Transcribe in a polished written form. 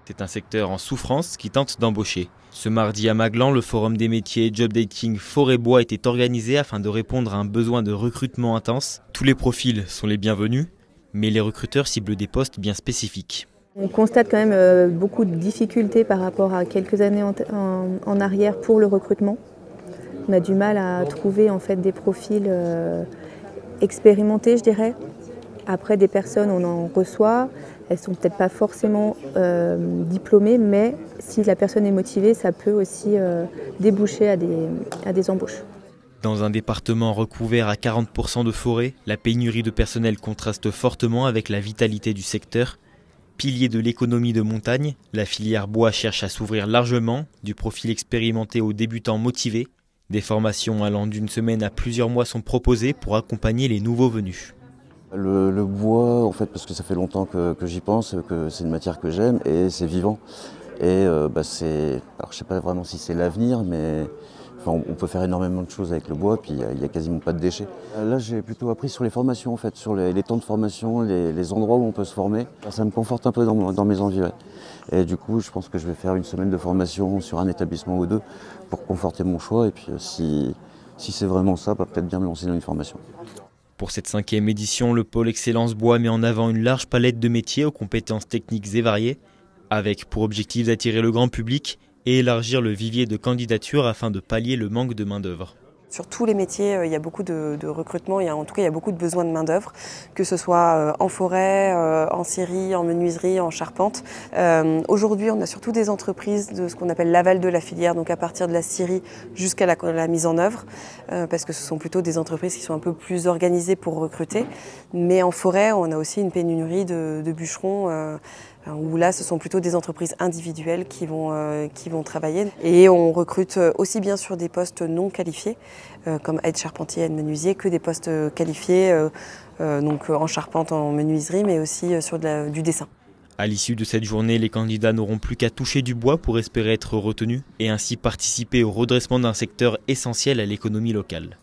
C'est un secteur en souffrance qui tente d'embaucher. Ce mardi à Maglan, le forum des métiers Job Dating Forêt-Bois était organisé afin de répondre à un besoin de recrutement intense. Tous les profils sont les bienvenus, mais les recruteurs ciblent des postes bien spécifiques. On constate quand même beaucoup de difficultés par rapport à quelques années en arrière pour le recrutement. On a du mal à trouver en fait des profils expérimentés, je dirais. Après, des personnes, on en reçoit, elles ne sont peut-être pas forcément diplômées, mais si la personne est motivée, ça peut aussi déboucher à des embauches. Dans un département recouvert à 40% de forêt, la pénurie de personnel contraste fortement avec la vitalité du secteur. Pilier de l'économie de montagne, la filière bois cherche à s'ouvrir largement, du profil expérimenté aux débutants motivés. Des formations allant d'une semaine à plusieurs mois sont proposées pour accompagner les nouveaux venus. Le bois, en fait, parce que ça fait longtemps que j'y pense, que c'est une matière que j'aime et c'est vivant. Et alors je sais pas vraiment si c'est l'avenir, mais enfin, on peut faire énormément de choses avec le bois, puis il n'y a quasiment pas de déchets. Là, j'ai plutôt appris sur les formations, en fait, sur les temps de formation, les endroits où on peut se former. Ça me conforte un peu dans mes envies. Ouais. Et du coup, je pense que je vais faire une semaine de formation sur un établissement ou deux pour conforter mon choix. Et puis si c'est vraiment ça, peut-être bien me lancer dans une formation. Pour cette 5e édition, le pôle Excellence Bois met en avant une large palette de métiers aux compétences techniques et variées, avec pour objectif d'attirer le grand public et élargir le vivier de candidatures afin de pallier le manque de main-d'œuvre. Sur tous les métiers, il y a beaucoup de recrutement, en tout cas il y a beaucoup de besoins de main-d'œuvre, que ce soit en forêt, en scierie, en menuiserie, en charpente. Aujourd'hui, on a surtout des entreprises de ce qu'on appelle l'aval de la filière, donc à partir de la scierie jusqu'à la mise en œuvre, parce que ce sont plutôt des entreprises qui sont un peu plus organisées pour recruter. Mais en forêt, on a aussi une pénurie de bûcherons, où là, ce sont plutôt des entreprises individuelles qui vont travailler. Et on recrute aussi bien sur des postes non qualifiés, comme aide charpentier, aide menuisier, que des postes qualifiés, donc en charpente, en menuiserie, mais aussi sur du dessin. À l'issue de cette journée, les candidats n'auront plus qu'à toucher du bois pour espérer être retenus et ainsi participer au redressement d'un secteur essentiel à l'économie locale.